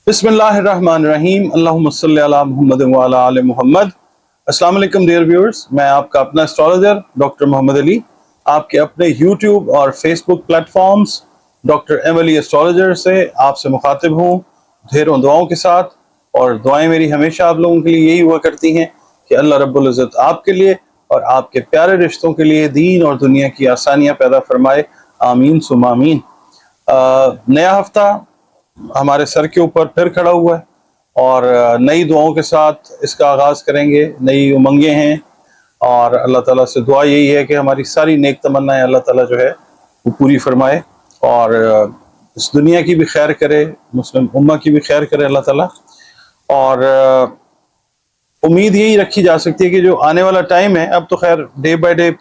बिस्मिल्लाहिर्रहमानिर्रहीम अल्लाहुम्मा सल्ली अला मुहम्मद व अला आलि मुहम्मद। अस्सलाम वालेकुम डियर व्यूअर्स, मैं आपका अपना एस्ट्रोलॉजर डॉक्टर मोहम्मद अली आपके अपने यूट्यूब और Facebook platforms doctor M Ali astrologer से आपसे मुखातिब हूँ ढेरों दुआओं के साथ। और दुआएं मेरी हमेशा आप लोगों के लिए यही हुआ करती हैं कि अल्लाह रब्बुल इज़्ज़त आपके लिए और आपके प्यारे रिश्तों के लिए दीन और दुनिया की आसानियाँ पैदा फरमाए, आमीन सुम्मा आमीन। नया हफ्ता हमारे सर के ऊपर फिर खड़ा हुआ है और नई दुआओं के साथ इसका आगाज करेंगे। नई उमंगें हैं और अल्लाह ताला से दुआ यही है कि हमारी सारी नेक तमन्नाएं अल्लाह ताला जो है वो पूरी फरमाए और इस दुनिया की भी खैर करे, मुस्लिम उम्मा की भी खैर करे अल्लाह ताला। और उम्मीद यही रखी जा सकती है कि जो आने वाला टाइम है, अब तो खैर डे बाय डे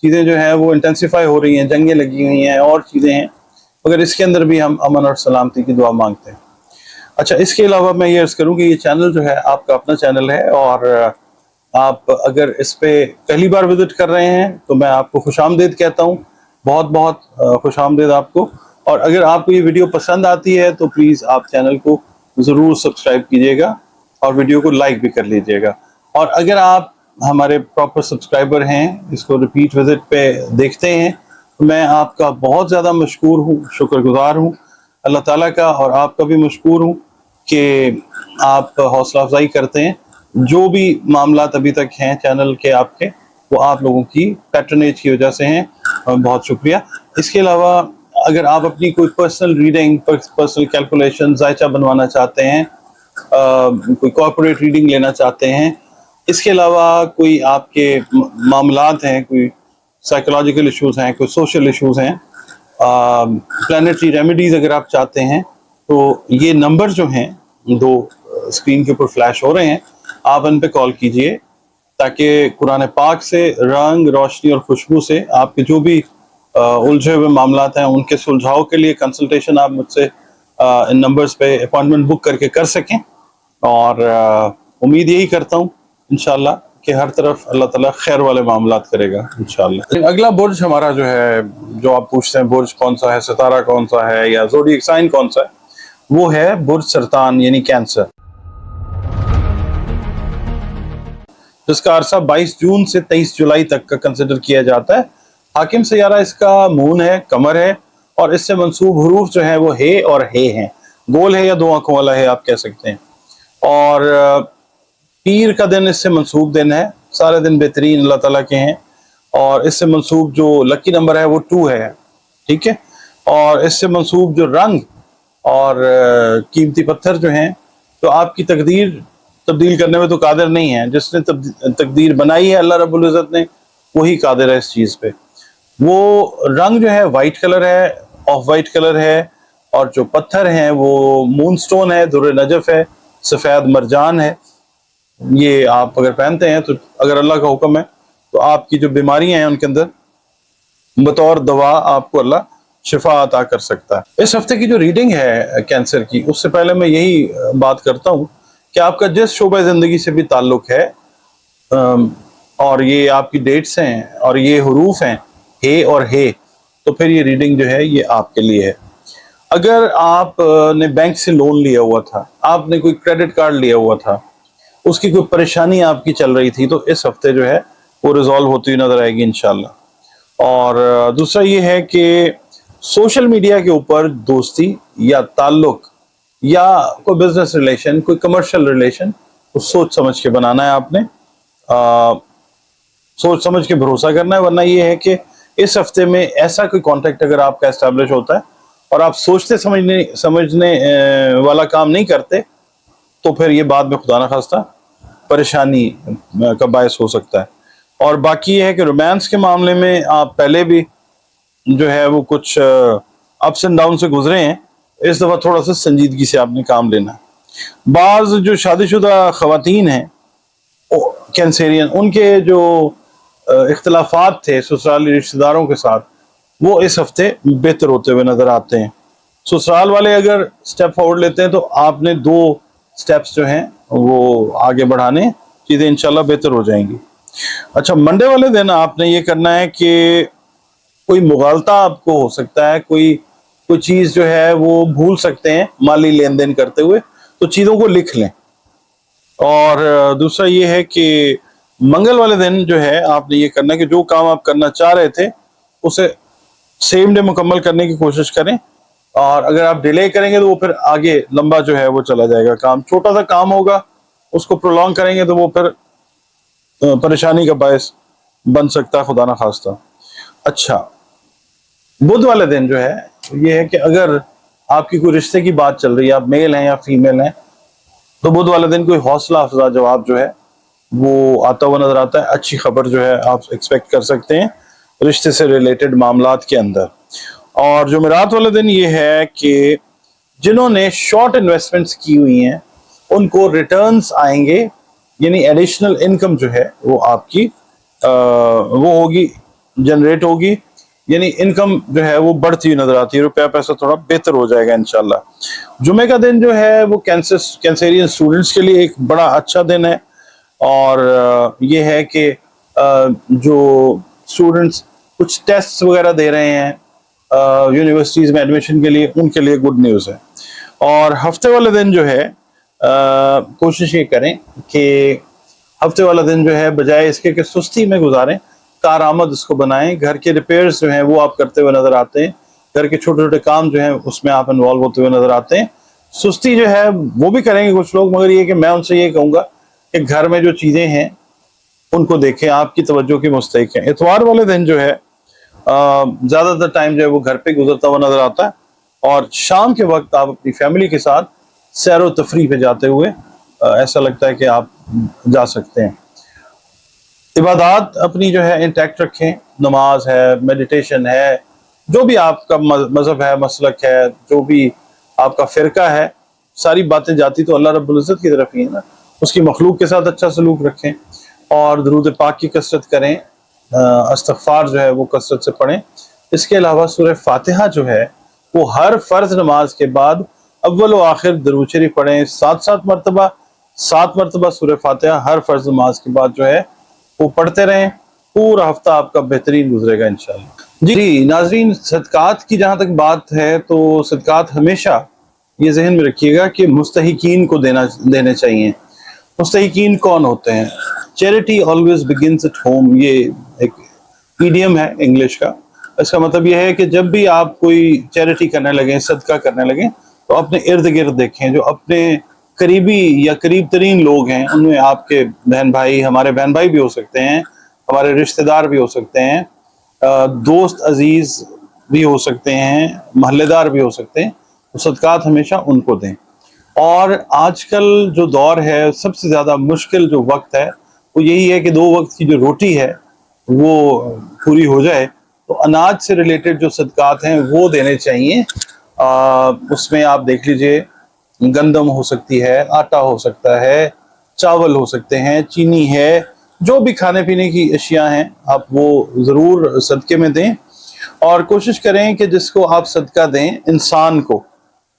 चीज़ें जो हैं वो इंटेंसिफाई हो रही हैं, जंगें लगी हुई हैं और चीज़ें हैं, मगर इसके अंदर भी हम अमन और सलामती की दुआ मांगते हैं। अच्छा, इसके अलावा मैं ये अर्ज़ करूँ कि ये चैनल जो है आपका अपना चैनल है और आप अगर इस पे पहली बार विजिट कर रहे हैं तो मैं आपको खुशामदीद कहता हूँ, बहुत बहुत खुशामदीद आपको। और अगर आपको ये वीडियो पसंद आती है तो प्लीज़ आप चैनल को ज़रूर सब्सक्राइब कीजिएगा और वीडियो को लाइक भी कर लीजिएगा। और अगर आप हमारे प्रॉपर सब्सक्राइबर हैं, इसको रिपीट विजिट पे देखते हैं, तो मैं आपका बहुत ज़्यादा मशकूर हूँ, शुक्रगुजार हूँ अल्लाह ताला का, और आपका भी मशकूर हूँ कि आप हौसला अफजाई करते हैं। जो भी मामलात अभी तक हैं चैनल के आपके, वो आप लोगों की पैट्रनेज की वजह से हैं, बहुत शुक्रिया। इसके अलावा अगर आप अपनी कोई पर्सनल रीडिंग, पर्सनल कैलकुलेशन, जायचा बनवाना चाहते हैं, कोई कॉर्पोरेट रीडिंग लेना चाहते हैं, इसके अलावा कोई आपके मामलात हैं, कोई साइकोलॉजिकल इश्यूज हैं, कोई सोशल इश्यूज हैं, प्लानिटरी रेमेडीज अगर आप चाहते हैं, तो ये नंबर जो हैं दो स्क्रीन के ऊपर फ्लैश हो रहे हैं, आप इन पे कॉल कीजिए ताकि कुरान पाक से रंग, रोशनी और खुशबू से आपके जो भी उलझे हुए मामलात हैं उनके सुलझाव के लिए कंसल्टेशन आप मुझसे इन नंबर्स पे अपॉइंटमेंट बुक करके कर सकें। और उम्मीद यही करता हूँ इंशाल्लाह कि हर तरफ अल्लाह ताला खैर वाले मामलात करेगा इंशाल्लाह। अगला बुर्ज हमारा जो है, जो आप पूछते हैं बुर्ज कौन सा है, सितारा कौन सा है या ज़ोडिएक साइन कौन सा है, वो है बुर्ज सरतान यानी कैंसर, जिसका अरसा 22 जून से 23 जुलाई तक का कंसिडर किया जाता है। हाकिम सैयारा इसका मून है, कमर है, और इससे मंसूब हरूफ जो है वो हे और हे हैं, गोल है या दो आंखों वाला है आप कह सकते हैं। और पीर का दिन इससे मंसूब दिन है, सारे दिन बेहतरीन अल्लाह ताला के हैं। और इससे मंसूब जो लकी नंबर है वो 2 है, ठीक है। और इससे मंसूब जो रंग और कीमती पत्थर जो हैं, तो आपकी तकदीर तब्दील करने में तो कादिर नहीं है, जिसने तकदीर बनाई है अल्लाह रब्बुल इज़्ज़त ने, वही कादिर है इस चीज़ पे। वो रंग जो है वाइट कलर है, ऑफ वाइट कलर है, और जो पत्थर हैं वो मून स्टोन है, दुर्र नजफ है, सफ़ेद मरजान है। ये आप अगर पहनते हैं तो अगर अल्लाह का हुक्म है तो आपकी जो बीमारियां हैं उनके अंदर बतौर दवा आपको अल्लाह शिफा अता कर सकता है। इस हफ्ते की जो रीडिंग है कैंसर की, उससे पहले मैं यही बात करता हूँ कि आपका जिस शोबा ज़िंदगी से भी ताल्लुक है और ये आपकी डेट्स हैं और ये हरूफ हैं हे और हे, तो फिर ये रीडिंग जो है ये आपके लिए है। अगर आपने बैंक से लोन लिया हुआ था, आपने कोई क्रेडिट कार्ड लिया हुआ था, उसकी कोई परेशानी आपकी चल रही थी, तो इस हफ्ते जो है वो रिजॉल्व होती हुई नजर आएगी इंशाल्लाह। और दूसरा ये है कि सोशल मीडिया के ऊपर दोस्ती या ताल्लुक या कोई बिजनेस रिलेशन, कोई कमर्शियल रिलेशन, तो सोच समझ के बनाना है आपने, सोच समझ के भरोसा करना है। वरना ये है कि इस हफ्ते में ऐसा कोई कॉन्टेक्ट अगर आपका एस्टेब्लिश होता है और आप सोचते समझने वाला काम नहीं करते, तो फिर ये बाद में खुदा न खास्ता परेशानी का बायस हो सकता है। और बाकी ये है कि रोमांस के मामले में आप पहले भी जो है वो कुछ अप्स एंड डाउन से गुजरे हैं, इस दफ़ा थोड़ा सा संजीदगी से आपने काम लेना है। बाज़ जो शादीशुदा ख़वातीन हैं कैंसेरियन, उनके जो इख्तलाफात थे ससुराली रिश्तेदारों के साथ, वो इस हफ्ते बेहतर होते हुए नज़र आते हैं। ससुराल वाले अगर स्टेप फॉरवर्ड लेते हैं तो आपने 2 स्टेप्स जो हैं वो आगे बढ़ाने, चीज़ें इंशाल्लाह बेहतर हो जाएंगी। अच्छा, मंडे वाले दिन आपने ये करना है कि कोई मुगालता आपको हो सकता है, कोई चीज़ जो है वो भूल सकते हैं माली लेन देन करते हुए, تو چیزوں کو لکھ لیں. اور دوسرا یہ ہے کہ منگل والے دن جو ہے آپ نے یہ کرنا کہ جو کام آپ کرنا چاہ رہے تھے اسے سیم ڈے مکمل کرنے کی کوشش کریں. اور اگر آپ ڈیلے کریں گے تو وہ پھر آگے لمبا جو ہے وہ چلا جائے گا. کام چھوٹا سا کام ہوگا, اس کو پرولونگ کریں گے تو وہ پھر پریشانی کا باعث بن سکتا ہے, خدا نہ خواستہ. اچھا, بدھ والے دن جو ہے یہ ہے کہ اگر آپ کی کوئی رشتے کی بات چل رہی ہے, آپ میل ہیں یا فیمیل ہیں, تو بدھ والے دن کوئی حوصلہ افزا جواب جو ہے وہ آتا ہوا نظر آتا ہے. اچھی خبر جو ہے آپ ایکسپیکٹ کر سکتے ہیں رشتے سے ریلیٹڈ معاملات کے اندر. اور جمعرات والے دن یہ ہے کہ جنہوں نے شارٹ انویسٹمنٹس کی ہوئی ہیں ان کو ریٹرنز آئیں گے, یعنی ایڈیشنل انکم جو ہے وہ آپ کی وہ ہوگی, جنریٹ ہوگی, یعنی انکم جو ہے وہ بڑھتی ہوئی نظر آتی ہے, روپیہ پیسہ تھوڑا بہتر ہو جائے گا انشاءاللہ. جمعے کا دن جو ہے وہ کینسیرین اسٹوڈنٹس کے لیے ایک بڑا اچھا دن ہے. اور یہ ہے کہ جو اسٹوڈنٹس کچھ ٹیسٹ وغیرہ دے رہے ہیں یونیورسٹیز میں ایڈمیشن کے لیے, ان کے لیے گڈ نیوز ہے. اور ہفتے والے دن جو ہے کوشش یہ کریں کہ ہفتے والا دن جو ہے بجائے اس کے کہ سستی میں گزاریں, کارآمد اس کو بنائیں. گھر کے ریپیئرز جو ہیں وہ آپ کرتے ہوئے نظر آتے ہیں, گھر کے چھوٹے چھوٹے کام جو ہیں اس میں آپ انوالو ہوتے ہوئے نظر آتے ہیں. سستی جو ہے وہ بھی کریں گے کچھ لوگ, مگر یہ کہ میں ان سے یہ کہوں گا کہ گھر میں جو چیزیں ہیں ان کو دیکھیں, آپ کی توجہ کی مستحق ہیں. اتوار والے دن جو ہے زیادہ تر ٹائم جو ہے وہ گھر پہ گزرتا ہوا نظر آتا ہے, اور شام کے وقت آپ اپنی فیملی کے ساتھ سیر و تفریح پہ جاتے ہوئے ایسا لگتا ہے کہ آپ جا سکتے ہیں. عبادات اپنی جو ہے انٹیکٹ رکھیں, نماز ہے, میڈیٹیشن ہے, جو بھی آپ کا مذہب ہے, مسلک ہے, جو بھی آپ کا فرقہ ہے, ساری باتیں جاتی تو اللہ رب العزت کی طرف ہی ہے نا. اس کی مخلوق کے ساتھ اچھا سلوک رکھیں, اور درود پاک کی کثرت کریں, استغفار جو ہے وہ کثرت سے پڑھیں. اس کے علاوہ سورہ فاتحہ جو ہے وہ ہر فرض نماز کے بعد اول و آخر درود شریف پڑھیں, 7 مرتبہ سورہ فاتحہ ہر فرض نماز کے بعد جو ہے وہ پڑھتے رہیں. پورا ہفتہ آپ کا بہترین گزرے گا انشاءاللہ. جی ناظرین, صدقات کی جہاں تک بات ہے تو صدقات ہمیشہ یہ ذہن میں رکھیے گا کہ مستحقین کو دینے چاہیے. مستحقین کون ہوتے ہیں؟ Charity always begins at home, یہ ایک ایڈیم ہے انگلش کا. اس کا مطلب یہ ہے کہ جب بھی آپ کوئی چیریٹی کرنے لگیں, صدقہ کرنے لگیں, تو اپنے ارد گرد دیکھیں, جو اپنے قریبی یا قریب ترین لوگ ہیں ان میں آپ کے بہن بھائی, ہمارے بہن بھائی بھی ہو سکتے ہیں, ہمارے رشتہ دار بھی ہو سکتے ہیں, دوست عزیز بھی ہو سکتے ہیں, محلے دار بھی ہو سکتے ہیں. تو صدقات ہمیشہ ان کو دیں. اور آج کل جو دور ہے سب سے زیادہ مشکل جو وقت ہے وہ یہی ہے کہ 2 وقت کی جو روٹی ہے وہ پوری ہو جائے. تو اناج سے ریلیٹڈ جو صدقات ہیں وہ دینے چاہیے. اس میں آپ دیکھ لیجئے, گندم ہو سکتی ہے, آٹا ہو سکتا ہے, چاول ہو سکتے ہیں, چینی ہے, جو بھی کھانے پینے کی اشیاء ہیں آپ وہ ضرور صدقے میں دیں. اور کوشش کریں کہ جس کو آپ صدقہ دیں انسان کو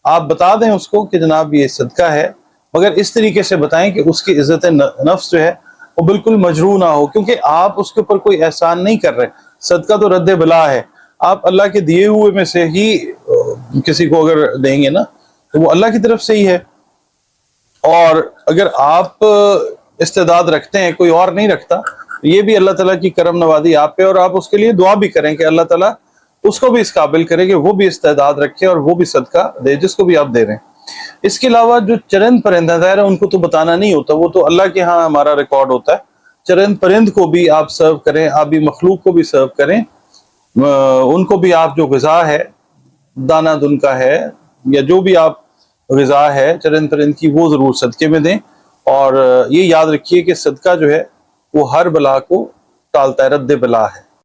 آپ بتا دیں اس کو کہ جناب یہ صدقہ ہے, مگر اس طریقے سے بتائیں کہ اس کی عزت نفس جو ہے وہ بالکل مجروح نہ ہو, کیونکہ آپ اس کے اوپر کوئی احسان نہیں کر رہے. صدقہ تو رد بلا ہے, آپ اللہ کے دیے ہوئے میں سے ہی کسی کو اگر دیں گے نا تو وہ اللہ کی طرف سے ہی ہے. اور اگر آپ استعداد رکھتے ہیں, کوئی اور نہیں رکھتا, یہ بھی اللہ تعالیٰ کی کرم نوازی آپ پہ, اور آپ اس کے لیے دعا بھی کریں کہ اللہ تعالیٰ اس کو بھی اس قابل کرے کہ وہ بھی استعداد رکھے اور وہ بھی صدقہ دے جس کو بھی آپ دے رہے ہیں. اس کے علاوہ جو چرند پرند ظاہر ہے ان کو تو بتانا نہیں ہوتا, وہ تو اللہ کے ہاں ہمارا ریکارڈ ہوتا ہے. چرند پرند کو بھی آپ سرو کریں, آپ بھی مخلوق کو بھی سرو کریں, ان کو بھی آپ جو غذا ہے, دانہ دن کا ہے یا جو بھی آپ غذا ہے چرند پرند کی, وہ ضرور صدقے میں دیں. اور یہ یاد رکھیے کہ صدقہ جو ہے وہ ہر بلا کو ٹالتا ہے, رد بلا ہے.